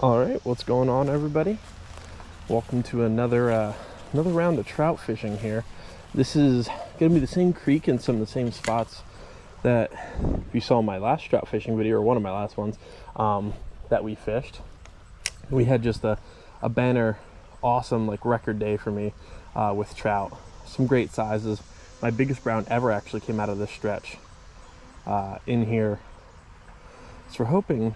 All right, what's going on, everybody? Welcome to another round of trout fishing here. This is gonna be the same creek and some of the same spots that you saw in my last trout fishing video, or one of my last ones, that we fished. We had just a banner, awesome, like, record day for me with trout. Some great sizes. My biggest brown ever actually came out of this stretch in here. So we're hoping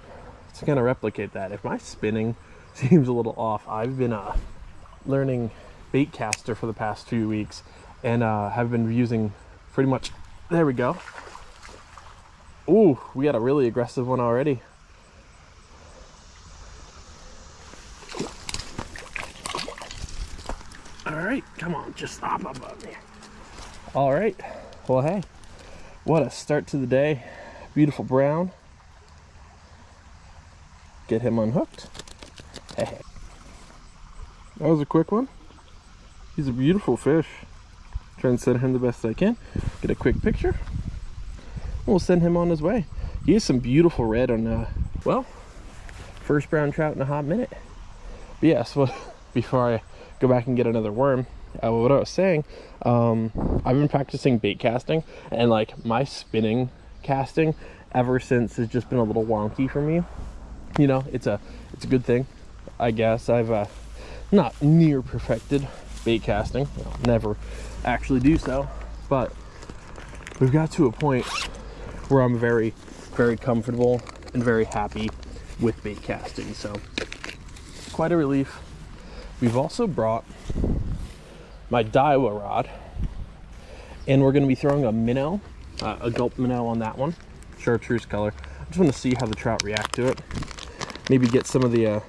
to kind of replicate that. If my spinning seems a little off, I've been learning bait caster for the past few weeks, and have been using pretty much, there we go. Ooh, we got a really aggressive one already. All right, come on, just stop above me. All right, well, hey, what a start to the day. Beautiful brown. Get him unhooked. Hey, that was a quick one. He's a beautiful fish. Try and send him the best I can. Get a quick picture. We'll send him on his way. He has some beautiful red on, well, first brown trout in a hot minute. But yes, well, before I go back and get another worm, what I was saying, I've been practicing bait casting, and like my spinning casting ever since has just been a little wonky for me. You know, it's a good thing, I guess. I've not near perfected bait casting. I'll never actually do so, but we've got to a point where I'm very, very comfortable and very happy with bait casting. So quite a relief. We've also brought my Daiwa rod, and we're going to be throwing a minnow, a gulp minnow on that one, chartreuse color. I just want to see how the trout react to it. Maybe get some of the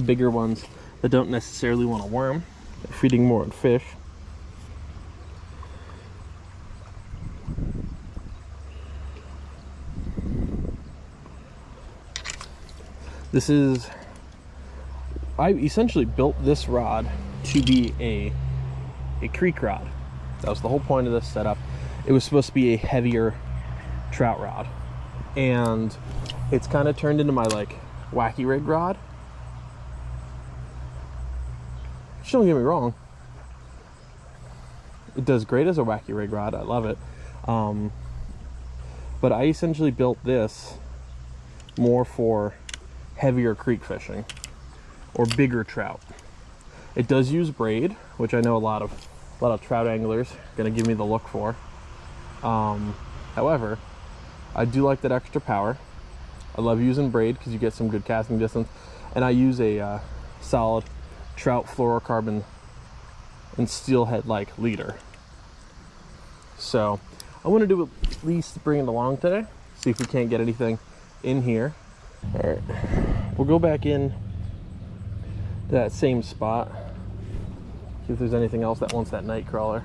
bigger ones that don't necessarily want a worm, feeding more on fish. This is, I essentially built this rod to be a creek rod. That was the whole point of this setup. It was supposed to be a heavier trout rod, and it's kind of turned into my like wacky rig rod. Just don't get me wrong, it does great as a wacky rig rod. I love it, but I essentially built this more for heavier creek fishing or bigger trout. It does use braid, which I know a lot of trout anglers are gonna give me the look for. However, I do like that extra power. I love using braid because you get some good casting distance, and I use a solid Trout fluorocarbon and steelhead like leader. So I want to do at least bring it along today, see if we can't get anything in here. All right, we'll go back in to that same spot, see if there's anything else that wants that night crawler.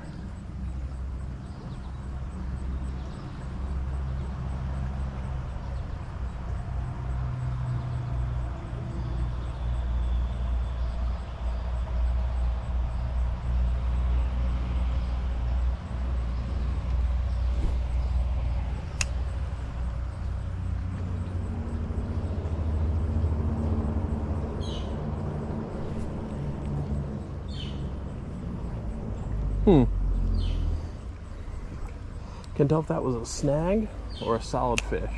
Can't tell if that was a snag or a solid fish.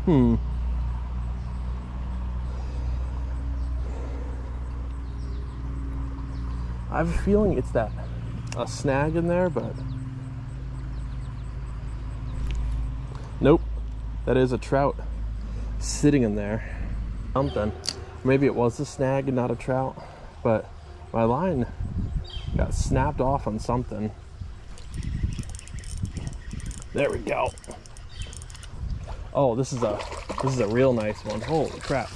I have a feeling it's a snag in there, but nope, that is a trout sitting in there. Something. Maybe it was a snag and not a trout, but my line got snapped off on something. There we go. Oh, this is a real nice one. Holy crap.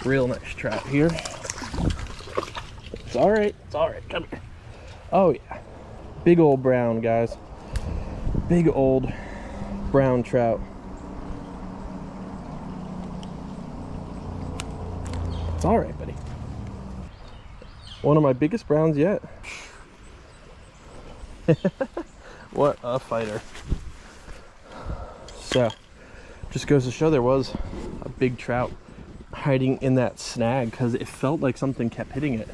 Real nice trout here. It's all right. It's all right. Come here. Oh yeah. Big old brown, guys. Big old brown trout. It's all right, buddy. One of my biggest browns yet. What a fighter. So Just goes to show there was a big trout hiding in that snag because it felt like something kept hitting it.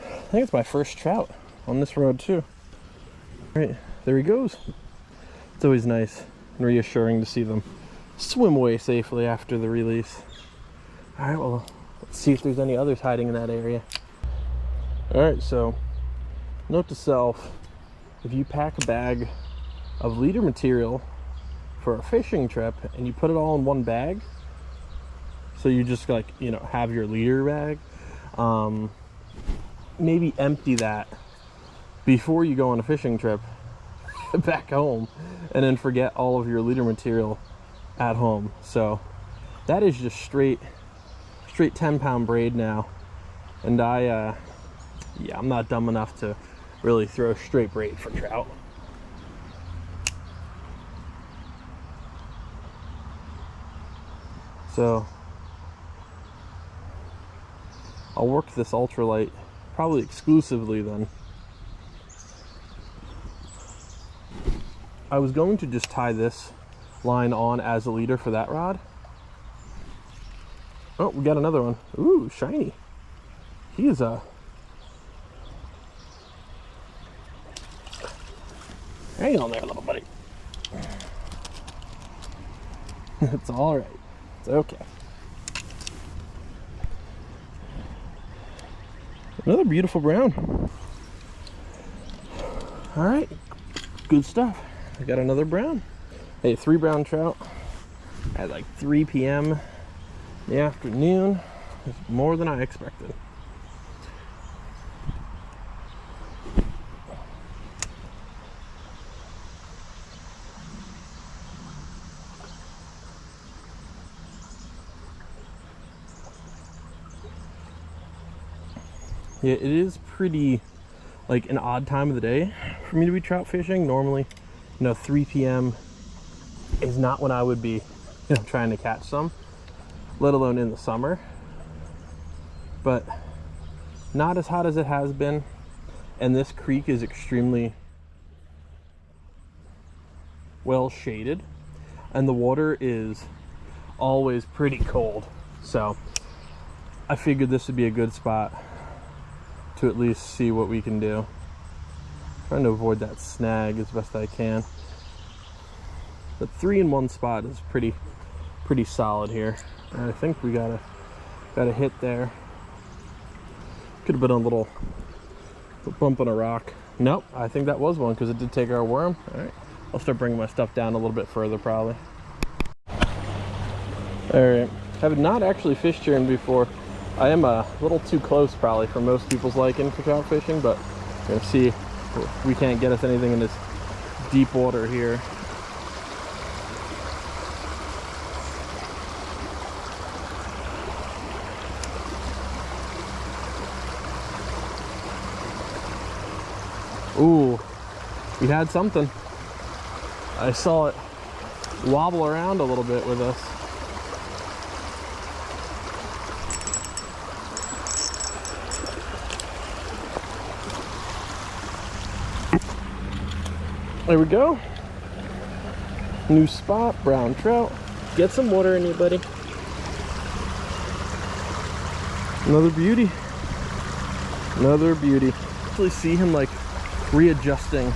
I think it's my first trout on this road too. All right, there he goes. It's always nice and reassuring to see them swim away safely after the release. All right, well, let's see if there's any others hiding in that area. All right, so note to self, if you pack a bag of leader material for a fishing trip and you put it all in one bag, so you just like, you know, have your leader bag, maybe empty that before you go on a fishing trip back home, and then forget all of your leader material at home. So that is just straight 10-pound braid now, and yeah, I'm not dumb enough to really throw straight braid for trout. So I'll work this ultralight probably exclusively then. I was going to just tie this line on as a leader for that rod. Oh, we got another one. Ooh, shiny. He is a... Hang on there, little buddy. It's all right. It's okay. Another beautiful brown. All right, good stuff. I got another brown. Hey, 3 brown trout at like 3 p.m. in the afternoon. It's more than I expected. Yeah, it is pretty like an odd time of the day for me to be trout fishing. Normally, you know, 3 p.m. is not when I would be, you know, trying to catch some, let alone in the summer. But not as hot as it has been, and this creek is extremely well shaded, and the water is always pretty cold. So I figured this would be a good spot to at least see what we can do. Trying to avoid that snag as best I can. The 3-in-1 spot is pretty solid here. And I think we got a hit there. Could have been a little bump on a rock. Nope, I think that was one because it did take our worm. All right, I'll start bringing my stuff down a little bit further probably. All right, have not actually fished here before. I am a little too close probably for most people's liking for trout fishing, but we're gonna see if we can't get us anything in this deep water here. Ooh, we had something. I saw it wobble around a little bit with us. There we go. New spot, brown trout. Get some water in you, buddy. Another beauty. Another beauty. Actually see him like readjusting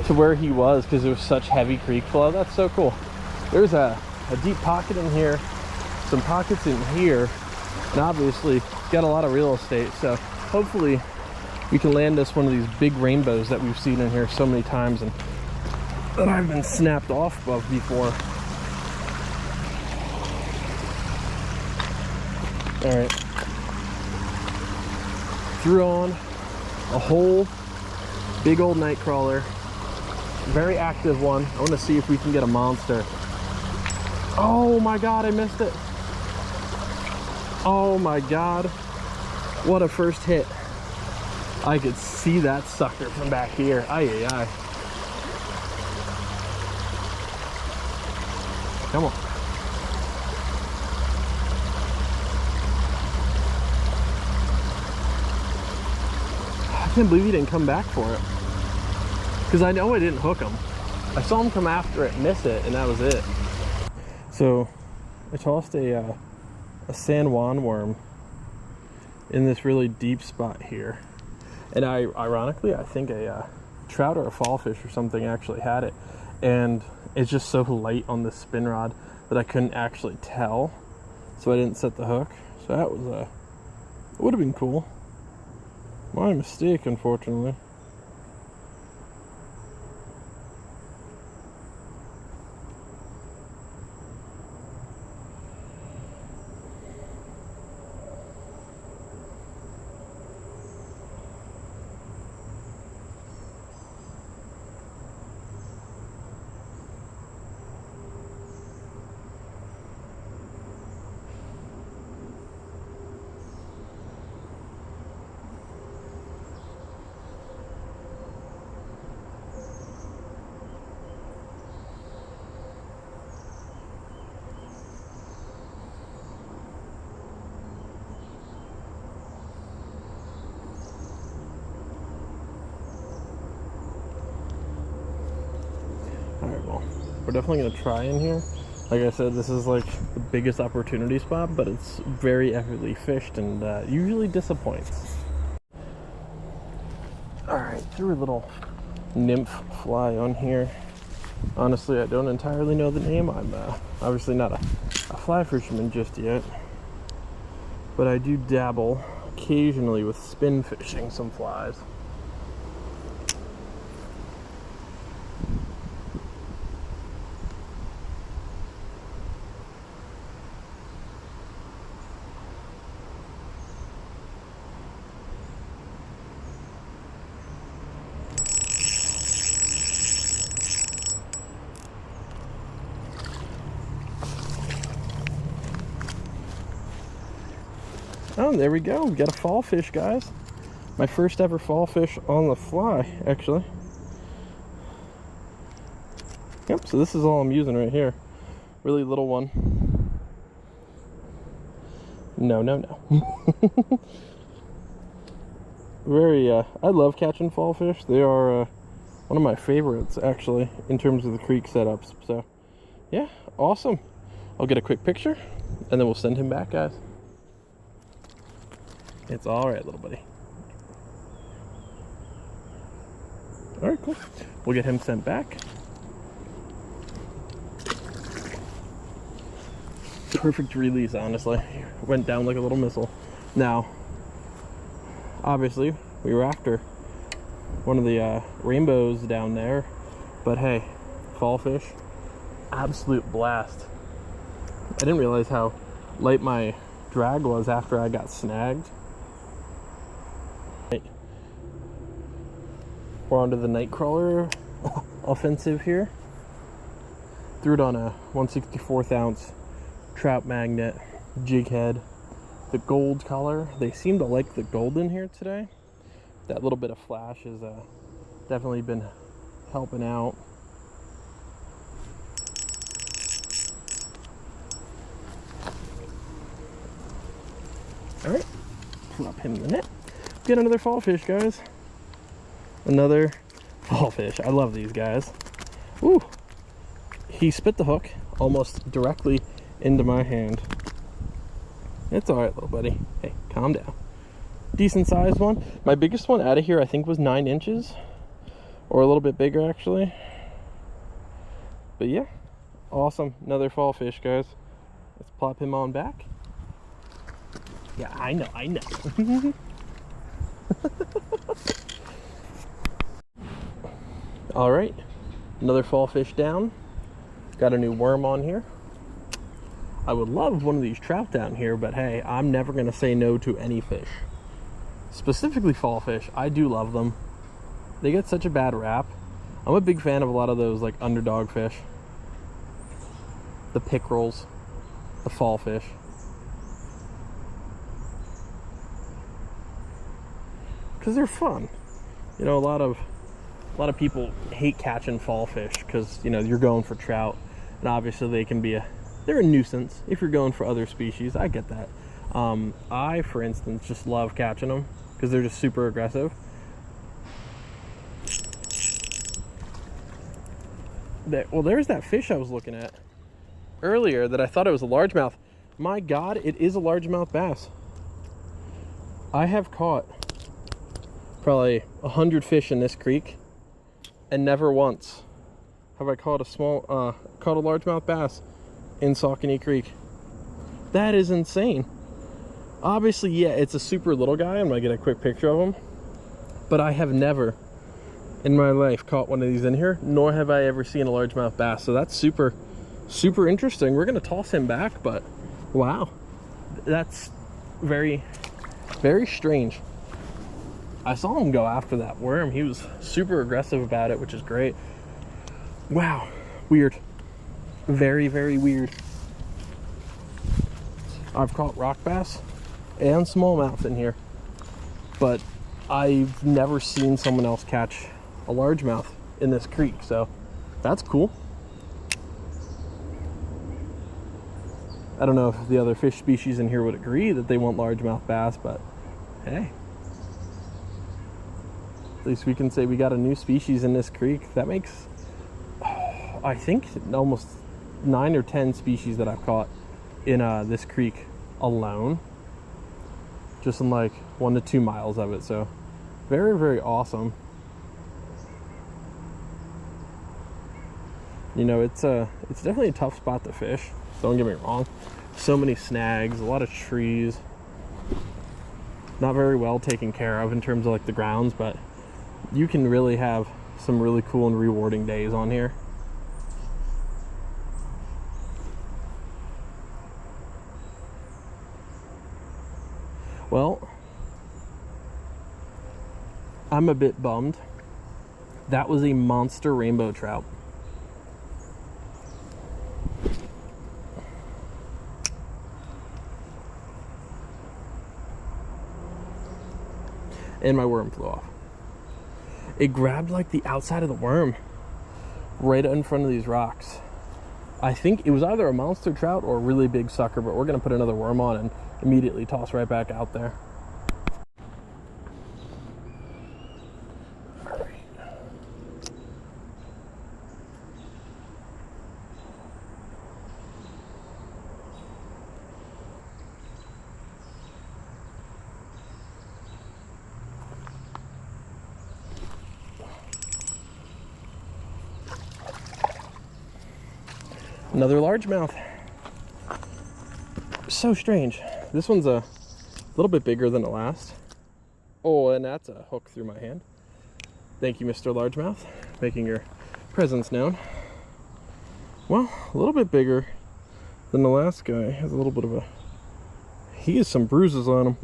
to where he was because there was such heavy creek flow. That's so cool. There's a deep pocket in here, some pockets in here, and obviously got a lot of real estate. So hopefully we can land us one of these big rainbows that we've seen in here so many times and that I've been snapped off of before. All right, threw on a whole big old night crawler, very active one. I want to see if we can get a monster. Oh my god, I missed it. Oh my god, what a first hit. I could see that sucker from back here. Ay, ay, ay. Come on. I can't believe he didn't come back for it. Because I know I didn't hook him. I saw him come after it, miss it, and that was it. So I tossed a San Juan worm in this really deep spot here, and ironically I think a trout or a fall fish or something actually had it, and it's just so light on the spin rod that I couldn't actually tell, so I didn't set the hook. So that was it would have been cool. My mistake, unfortunately. Alright, well, we're definitely going to try in here. Like I said, this is like the biggest opportunity spot, but it's very heavily fished and usually disappoints. Alright, threw a little nymph fly on here. Honestly, I don't entirely know the name. I'm obviously not a fly fisherman just yet, but I do dabble occasionally with spin fishing some flies. Oh, there we go. We got a fall fish, guys. My first ever fall fish on the fly, actually. Yep, so this is all I'm using right here. Really little one. No, no, no. Very, I love catching fall fish. They are one of my favorites, actually, in terms of the creek setups. So, yeah, awesome. I'll get a quick picture, and then we'll send him back, guys. It's all right, little buddy. All right, cool. We'll get him sent back. Perfect release, honestly. Went down like a little missile. Now, obviously, we were after one of the rainbows down there, but hey, fall fish, absolute blast. I didn't realize how light my drag was after I got snagged. We're onto the Nightcrawler offensive here. Threw it on a 1/64 ounce trout magnet jig head. The gold color. They seem to like the gold in here today. That little bit of flash has definitely been helping out. Alright, plop him in the net. Get another fall fish, guys. Another fall fish. I love these guys. Woo! He spit the hook almost directly into my hand. It's alright, little buddy. Hey, calm down. Decent sized one. My biggest one out of here I think was 9 inches. Or a little bit bigger, actually. But yeah, awesome. Another fall fish, guys. Let's plop him on back. Yeah, I know, I know. All right, another fall fish down. Got a new worm on here. I would love one of these trout down here, but hey, I'm never gonna say no to any fish. Specifically fall fish, I do love them. They get such a bad rap. I'm a big fan of a lot of those like underdog fish. The pickerels, the fall fish. Because they're fun. You know, a lot of people hate catching fall fish because, you know, you're going for trout, and obviously they can be they're a nuisance if you're going for other species. I get that. I, for instance, just love catching them because they're just super aggressive. Well, there's that fish I was looking at earlier that I thought it was a largemouth. My God, it is a largemouth bass. I have caught probably 100 fish in this creek, and never once have I caught a largemouth bass in Saucony Creek. That is insane. Obviously, yeah, it's a super little guy. I'm gonna get a quick picture of him, but I have never in my life caught one of these in here, nor have I ever seen a largemouth bass. So that's super interesting. We're gonna toss him back, but wow, that's very strange. I saw him go after that worm. He was super aggressive about it, which is great. Wow, weird. Very weird. I've caught rock bass and smallmouth in here, but I've never seen someone else catch a largemouth in this creek, so that's cool. I don't know if the other fish species in here would agree that they want largemouth bass, but hey, at least we can say we got a new species in this creek. That makes, I think, almost 9 or 10 species that I've caught in this creek alone, just in like 1 to 2 miles of it. So very awesome. You know, it's definitely a tough spot to fish, don't get me wrong. So many snags, a lot of trees, not very well taken care of in terms of like the grounds, but you can really have some really cool and rewarding days on here. Well, I'm a bit bummed. That was a monster rainbow trout. And my worm flew off. It grabbed like the outside of the worm right in front of these rocks. I think it was either a monster trout or a really big sucker, but we're gonna put another worm on and immediately toss right back out there. All right. Another largemouth. So strange. This one's a little bit bigger than the last. Oh, and that's a hook through my hand. Thank you, Mr. Largemouth, making your presence known. Well, a little bit bigger than the last guy. Has a little bit of a... He has some bruises on him.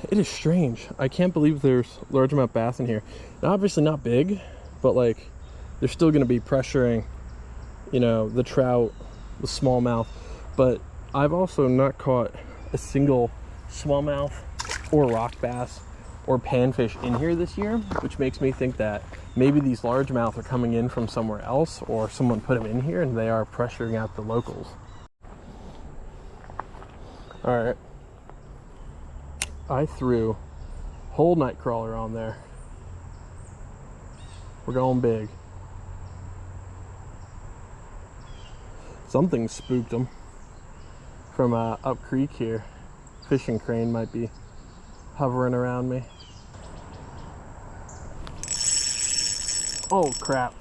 It is strange. I can't believe there's largemouth bass in here. Now, obviously not big, but like they're still going to be pressuring, you know, the trout, the smallmouth. But I've also not caught a single smallmouth or rock bass or panfish in here this year, which makes me think that maybe these largemouth are coming in from somewhere else, or someone put them in here and they are pressuring out the locals. All right, I threw whole night crawler on there. We're going big. Something spooked them from up creek here. Fishing crane might be hovering around me. Oh crap.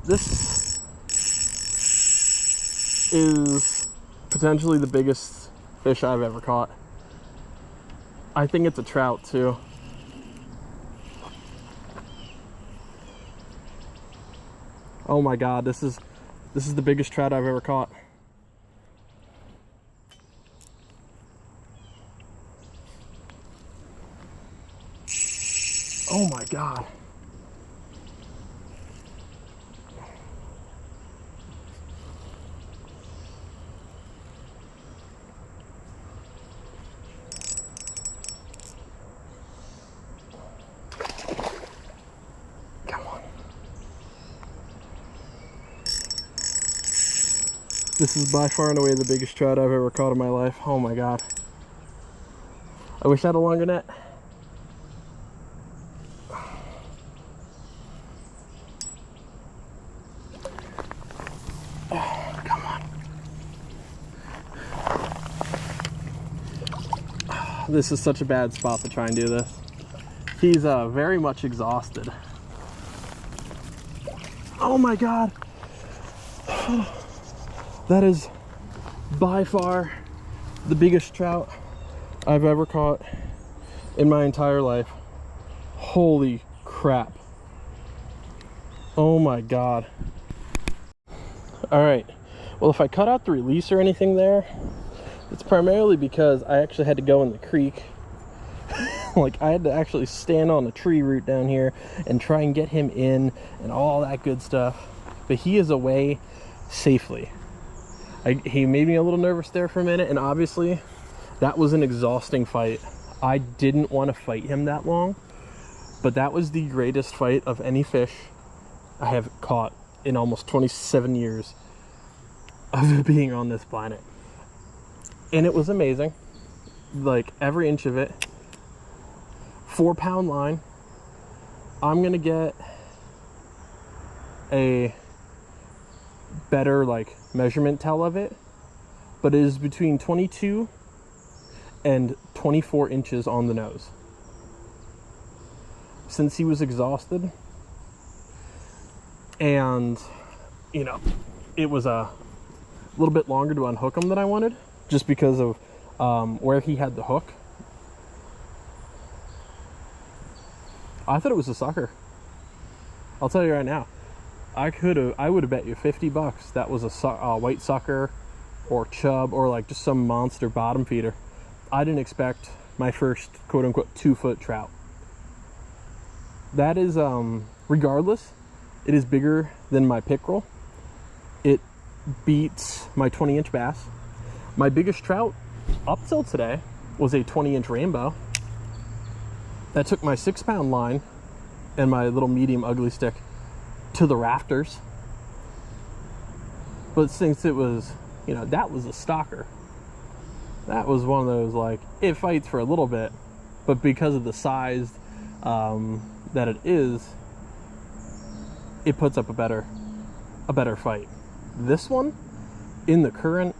This is potentially the biggest fish I've ever caught. I think it's a trout too. Oh my God, this is the biggest trout I've ever caught. Oh my God. This is by far and away the biggest trout I've ever caught in my life. Oh my God. I wish I had a longer net. This is such a bad spot to try and do this. He's very much exhausted. Oh my God. That is by far the biggest trout I've ever caught in my entire life. Holy crap. Oh my God. All right. Well, if I cut out the release or anything there, it's primarily because I actually had to go in the creek. Like, I had to actually stand on a tree root down here and try and get him in and all that good stuff. But he is away safely. He made me a little nervous there for a minute, and obviously that was an exhausting fight. I didn't want to fight him that long, but that was the greatest fight of any fish I have caught in almost 27 years of being on this planet. And it was amazing. Like, every inch of it. 4-pound line. I'm gonna get a better like measurement tell of it, but it is between 22 and 24 inches on the nose. Since he was exhausted, and you know, it was a little bit longer to unhook him than I wanted, just because of where he had the hook. I thought it was a sucker. I'll tell you right now, I would have bet you $50 that was a white sucker or chub or like just some monster bottom feeder. I didn't expect my first quote-unquote 2-foot trout. That is, regardless, it is bigger than my pickerel. It beats my 20-inch bass. My biggest trout up till today was a 20-inch rainbow. That took my 6-pound line and my little medium ugly stick to the rafters. But since it was, you know, that was a stalker. That was one of those, like, it fights for a little bit, but because of the size that it is, it puts up a better fight. This one, in the current,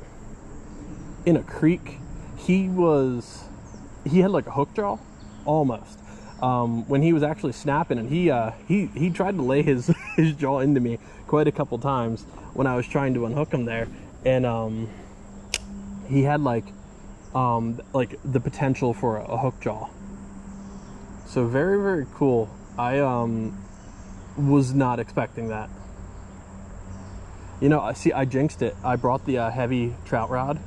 in a creek, he had like a hook jaw, almost. When he was actually snapping, and he tried to lay his jaw into me quite a couple times when I was trying to unhook him there, and he had like the potential for a hook jaw. So very, very cool. I was not expecting that. You know, I jinxed it. I brought the heavy trout rod,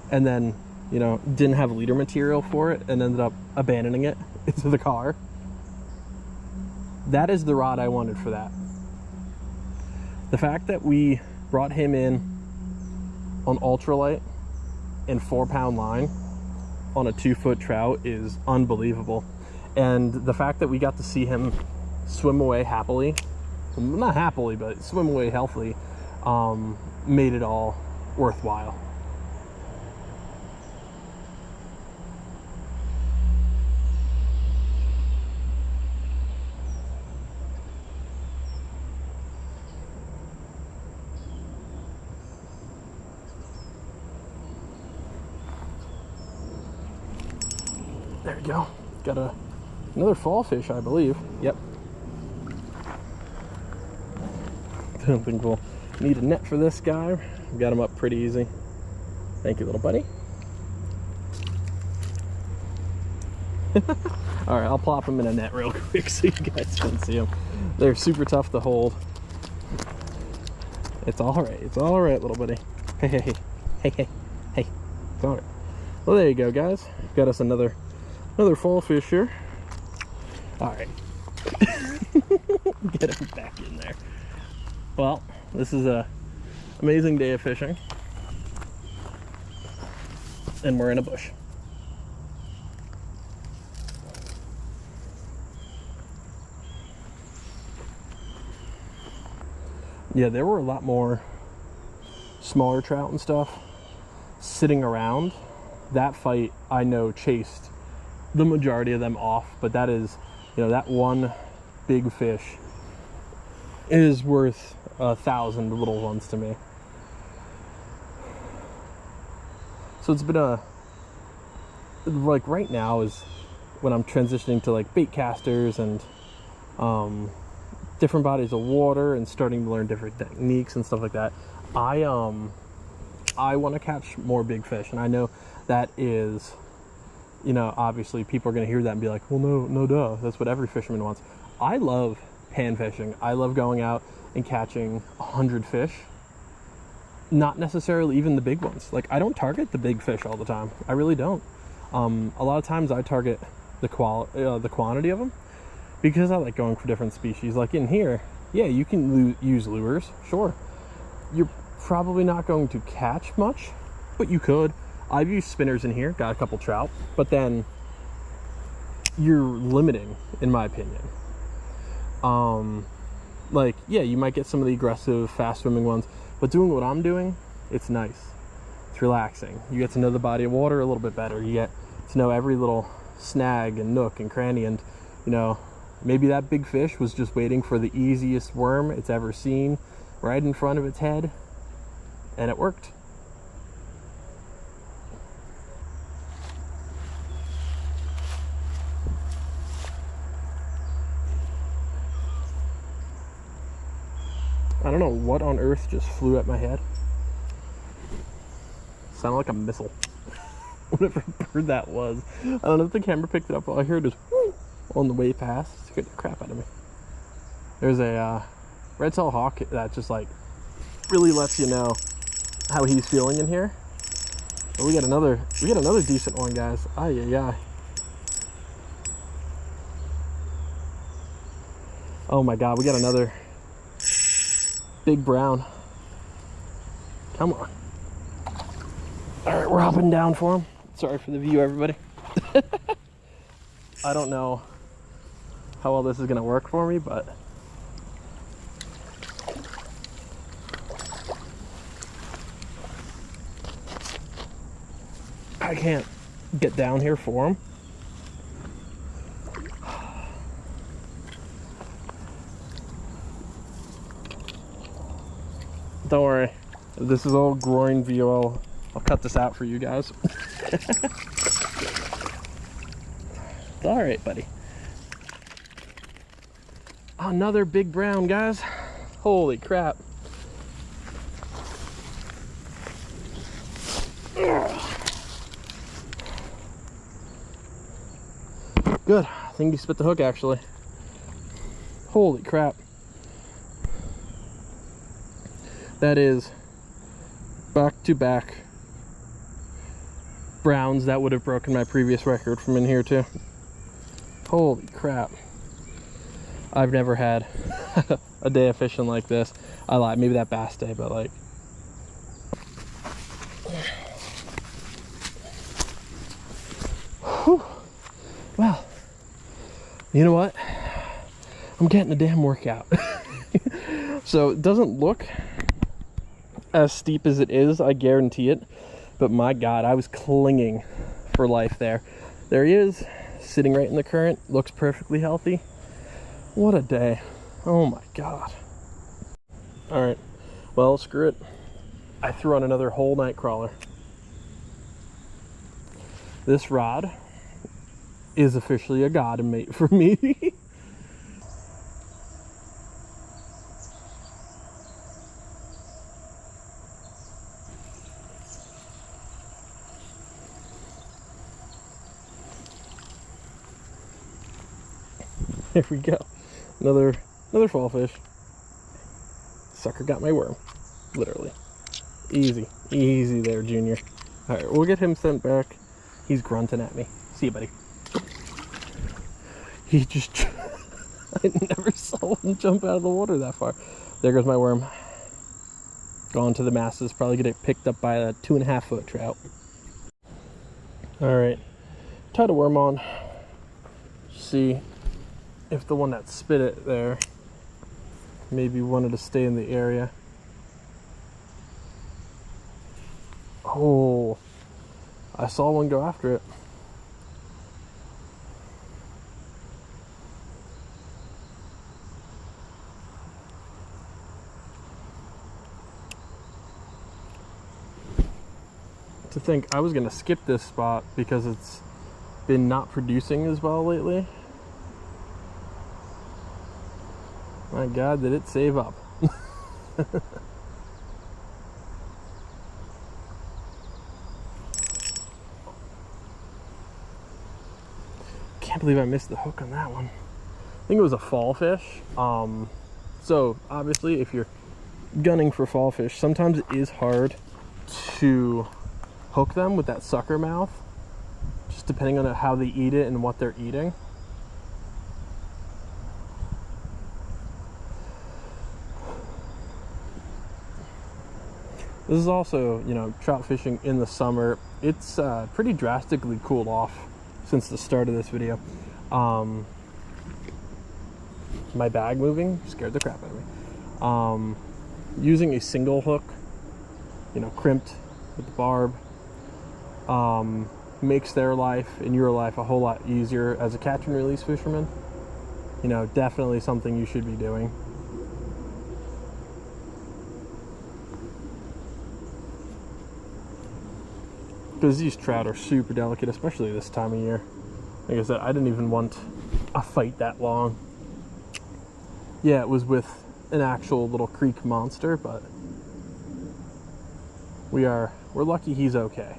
and then, you know, didn't have leader material for it, and ended up abandoning it into the car. That is the rod I wanted for that. The fact that we brought him in on ultralight and 4-pound line on a 2-foot trout is unbelievable. And the fact that we got to see him swim away happily, not happily, but swim away healthily, made it all worthwhile. There we go. Got another fall fish, I believe. Yep. I don't think we'll need a net for this guy. We've got him up pretty easy. Thank you, little buddy. All right, I'll plop him in a net real quick so you guys can see him. They're super tough to hold. It's all right. It's all right, little buddy. Hey, hey, hey, hey, hey, hey. It's all right. Well, there you go, guys. Got us another fall fish here. All right. Get him back in there. Well, this is a amazing day of fishing, and we're in a bush. Yeah, there were a lot more smaller trout and stuff sitting around. That fight, I know, chased the majority of them off, but that is, you know, that one big fish is worth 1,000 little ones to me. So it's been a like right now is when I'm transitioning to like bait casters and different bodies of water and starting to learn different techniques and stuff like that. I want to catch more big fish, and I know that is, you know, obviously people are going to hear that and be like, well, no duh, that's what every fisherman wants. I love pan fishing. I love going out and catching 100 fish, not necessarily even the big ones. Like, I don't target the big fish all the time. I really don't. A lot of times I target the quantity of them, because I like going for different species. Like in here, yeah, you can use lures, sure. You're probably not going to catch much, but you could. I've used spinners in here, got a couple trout, but then you're limiting, in my opinion. Like, yeah, you might get some of the aggressive, fast swimming ones, but doing what I'm doing, it's nice. It's relaxing. You get to know the body of water a little bit better. You get to know every little snag and nook and cranny, and, you know, maybe that big fish was just waiting for the easiest worm it's ever seen right in front of its head, and it worked. I don't know what on earth just flew at my head. Sounded like a missile. Whatever bird that was. I don't know if the camera picked it up. All I heard was whoo on the way past. It scared the crap out of me. There's a red-tailed hawk that just like really lets you know how he's feeling in here. But we got another decent one, guys. Ay, ay, ay. Oh my god, we got another big brown. Come on. All right, we're hopping down for him. Sorry for the view, everybody. I don't know how well this is gonna work for me, but I can't get down here for him. Don't worry, if this is all groin view, I'll cut this out for you guys. It's all right, buddy. Another big brown, guys. Holy crap. Good. I think he spit the hook, actually. Holy crap. That is back-to-back browns that would have broken my previous record from in here too. Holy crap. I've never had a day of fishing like this. I lied, maybe that bass day, but like, whew. Well, you know what? I'm getting a damn workout. So it doesn't look as steep as it is, I guarantee it, but my god, I was clinging for life there. There he is, sitting right in the current, looks perfectly healthy. What a day. Oh my god. All right, well, screw it. I threw on another whole night crawler. This rod is officially a god mate for me. There we go. Another fall fish. Sucker got my worm. Literally. Easy. Easy there, Junior. Alright, we'll get him sent back. He's grunting at me. See you, buddy. He just... I never saw him jump out of the water that far. There goes my worm. Gone to the masses. Probably get it picked up by a 2.5 foot trout. Alright. Tied a worm on. See if the one that spit it there maybe wanted to stay in the area. Oh, I saw one go after it. To think I was gonna skip this spot because it's been not producing as well lately. My God, did it save up. Can't believe I missed the hook on that one. I think it was a fall fish. So obviously if you're gunning for fall fish, sometimes it is hard to hook them with that sucker mouth, just depending on how they eat it and what they're eating. This is also, you know, trout fishing in the summer. It's pretty drastically cooled off since the start of this video. My bag moving scared the crap out of me. Using a single hook, you know, crimped with the barb, makes their life and your life a whole lot easier as a catch and release fisherman. You know, definitely something you should be doing. Because these trout are super delicate, especially this time of year. Like I said, I didn't even want a fight that long. Yeah, it was with an actual little creek monster, but we're lucky he's okay.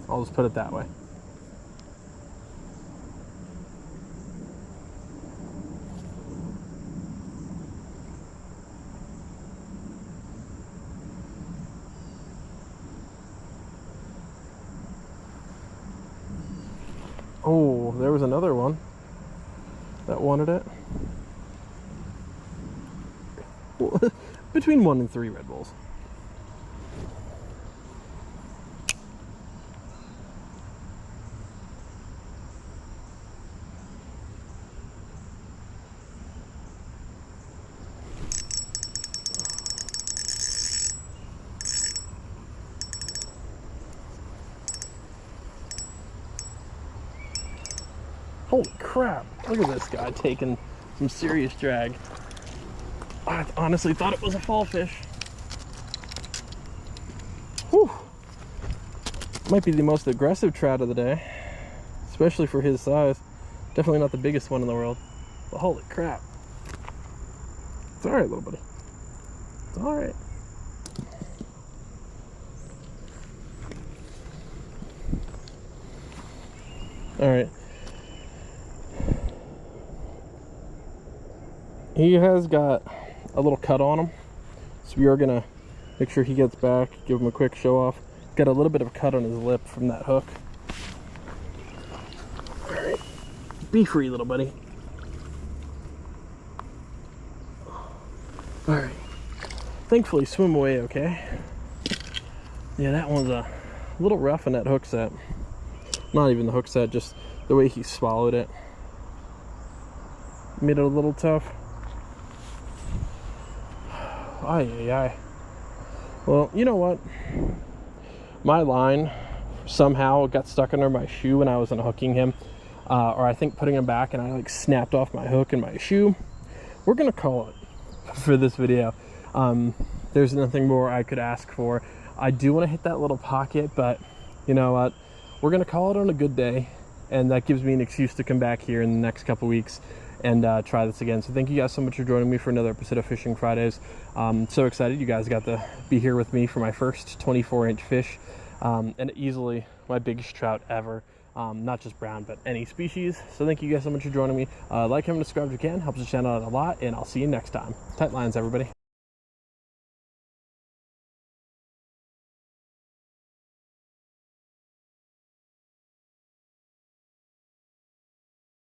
I'll just put it that way. Oh, there was another one that wanted it. Between 1 and 3 Red Bulls. Holy crap, look at this guy taking some serious drag. I honestly thought it was a fall fish. Whew. Might be the most aggressive trout of the day, especially for his size. Definitely not the biggest one in the world, but holy crap. It's all right, little buddy. It's all right. All right. He has got a little cut on him, so we are gonna make sure he gets back, give him a quick show off. Got a little bit of a cut on his lip from that hook. All right, be free, little buddy. All right, thankfully swim away okay. Yeah, that one's a little rough in that hook set. Not even the hook set, just the way he swallowed it made it a little tough. Ay. Well, you know what? My line somehow got stuck under my shoe when I was unhooking him. Or I think putting him back, and I like snapped off my hook and my shoe. We're gonna call it for this video. There's nothing more I could ask for. I do want to hit that little pocket, but you know what? We're gonna call it on a good day, and that gives me an excuse to come back here in the next couple weeks and try this again. So thank you guys so much for joining me for another episode of Fishing Fridays. So excited you guys got to be here with me for my first 24-inch fish, and easily my biggest trout ever. Not just brown, but any species. So thank you guys so much for joining me. Like, comment, subscribe if you can. Helps the channel out a lot, and I'll see you next time. Tight lines, everybody.